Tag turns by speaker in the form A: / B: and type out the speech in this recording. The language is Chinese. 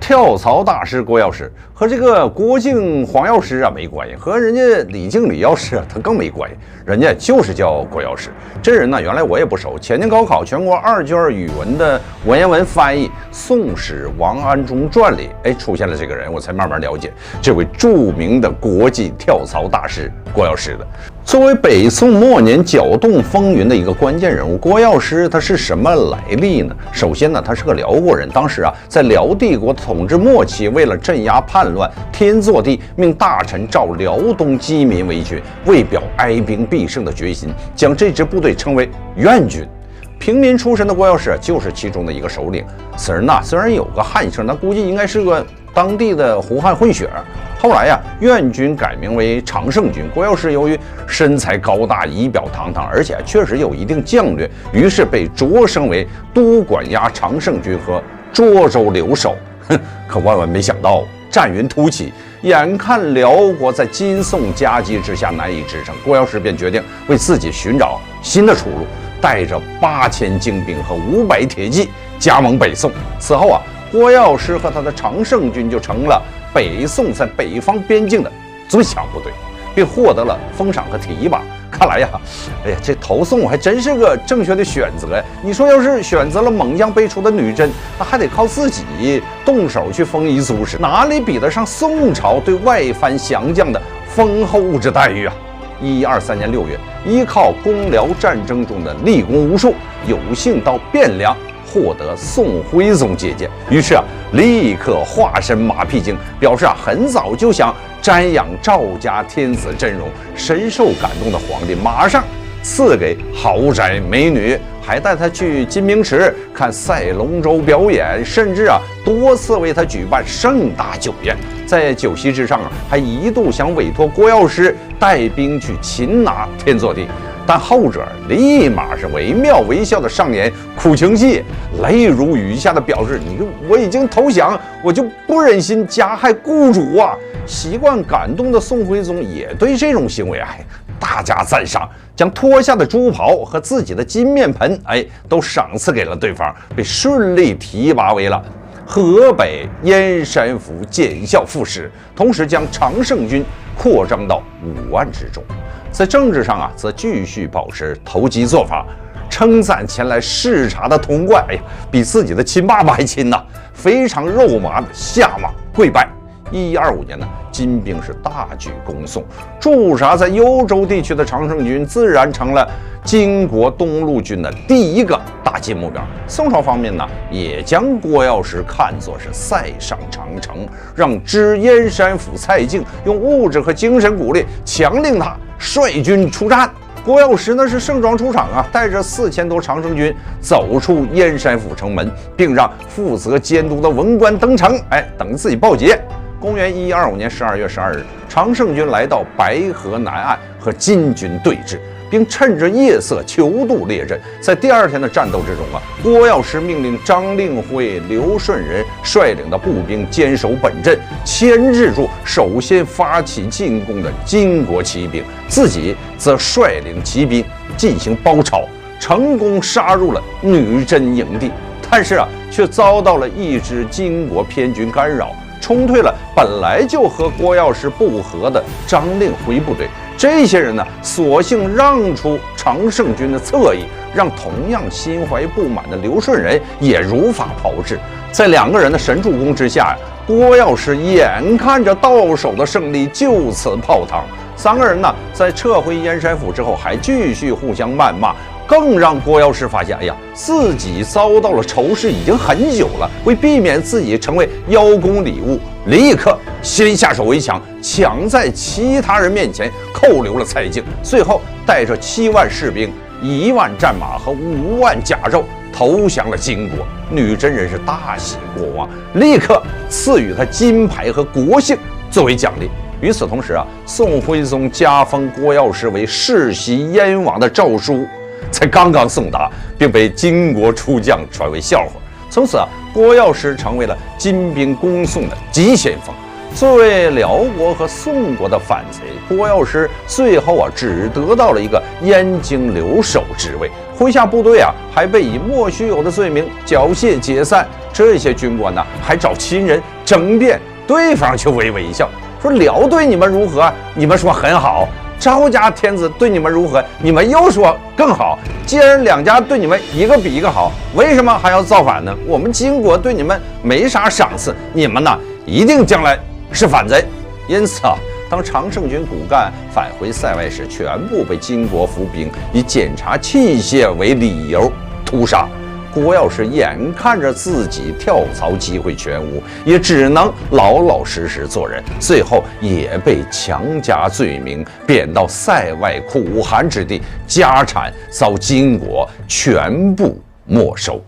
A: 跳槽大师郭药师和这个郭靖黄药师啊没关系，和人家李靖李药师啊他更没关系，人家就是叫郭药师。这人呢，原来我也不熟。前年高考全国2卷语文的文言文翻译《宋史王安忠传》里，出现了这个人，我才慢慢了解这位著名的国际跳槽大师郭药师的。作为北宋末年搅动风云的一个关键人物，郭药师他是什么来历呢？首先呢，他是个辽国人，当时啊，在辽帝国统治末期，为了镇压叛乱，天祚帝命大臣召辽东饥民为军，为表哀兵必胜的决心，将这支部队称为愿军。平民出身的郭药师就是其中的一个首领。此人呢，虽然有个汉姓，但估计应该是个当地的胡汉混血。后来呀，愿军改名为常胜军。郭药师由于身材高大、仪表堂堂，而且确实有一定将略，于是被擢升为都管押常胜军和涿州留守。可万万没想到，战云突起，眼看辽国在金宋夹击之下难以支撑，郭药师便决定为自己寻找新的出路，带着8000精兵和500铁骑加盟北宋。此后啊，郭药师和他的常胜军就成了北宋在北方边境的最强部队，并获得了封赏和提拔。看来呀，这投宋还真是个正确的选择呀！你说要是选择了猛将辈出的女真，那还得靠自己动手去丰衣足食，哪里比得上宋朝对外藩降将的丰厚之待遇啊！1123年6月，依靠攻辽战争中的立功无数，有幸到汴梁获得宋徽宗接见，于是立刻化身马屁精，表示很早就想瞻仰赵家天子真容。深受感动的皇帝马上赐给豪宅美女，还带他去金明池看赛龙舟表演，甚至多次为他举办盛大酒宴。在酒席之上还一度想委托郭药师带兵去擒拿天祚帝，但后者立马是惟妙惟肖的上演苦情戏，泪如雨下的表示：“我已经投降，我就不忍心加害雇主啊！”习惯感动的宋徽宗也对这种行为大加赞赏，将脱下的珠袍和自己的金面盆都赏赐给了对方，被顺利提拔为了河北燕山府检校副使，同时将常胜军扩张到5万之众。在政治上则继续保持投机做法，称赞前来视察的童贯，比自己的亲爸爸还亲呐，非常肉麻的下马跪拜。1125年呢，金兵是大举攻宋，驻扎在幽州地区的常胜军自然成了金国东路军的第一个打击目标。宋朝方面呢，也将郭药师看作是塞上长城，让知燕山府蔡京用物质和精神鼓励，强令他率军出战。郭药师呢是盛装出场带着4000多常胜军走出燕山府城门，并让负责监督的文官登城，等自己报捷。公元1125年12月12日，常胜军来到白河南岸和金军对峙，并趁着夜色囚渡列阵。在第2天的战斗之中郭药师命令张令辉、刘顺仁率领的步兵坚守本阵，牵制住首先发起进攻的金国骑兵，自己则率领骑兵进行包抄，成功杀入了女真营地。但是却遭到了一支金国偏军干扰，冲退了本来就和郭药师不和的张令辉部队。这些人呢，索性让出常胜军的侧翼，让同样心怀不满的刘顺仁也如法炮制。在2个人的神助攻之下郭药师眼看着到手的胜利就此泡汤。3个人呢，在撤回燕山府之后，还继续互相谩骂。更让郭药师发现，自己遭到了仇视已经很久了。为避免自己成为邀功礼物，立刻先下手为强，抢在其他人面前扣留了蔡京，最后带着7万士兵、1万战马和5万甲胄投降了金国。女真人是大喜过望，立刻赐予他金牌和国姓作为奖励。与此同时宋徽宗加封郭药师为世袭燕王的诏书才刚刚送达，并被金国出将传为笑话。从此郭药师成为了金兵攻宋的急先锋。作为辽国和宋国的反贼，郭药师最后只得到了一个燕京留守职位，麾下部队还被以莫须有的罪名缴械解散。这些军官还找亲人争辩，对方却微微一笑，说辽对你们如何？你们说很好。赵家天子对你们如何？你们又说更好。既然两家对你们一个比一个好，为什么还要造反呢？我们金国对你们没啥赏赐，你们呢一定将来是反贼。因此啊，当常胜军骨干返回塞外时，全部被金国伏兵以检查器械为理由屠杀。郭药师眼看着自己跳槽机会全无，也只能老老实实做人，最后也被强加罪名，贬到塞外苦寒之地，家产遭金国全部没收。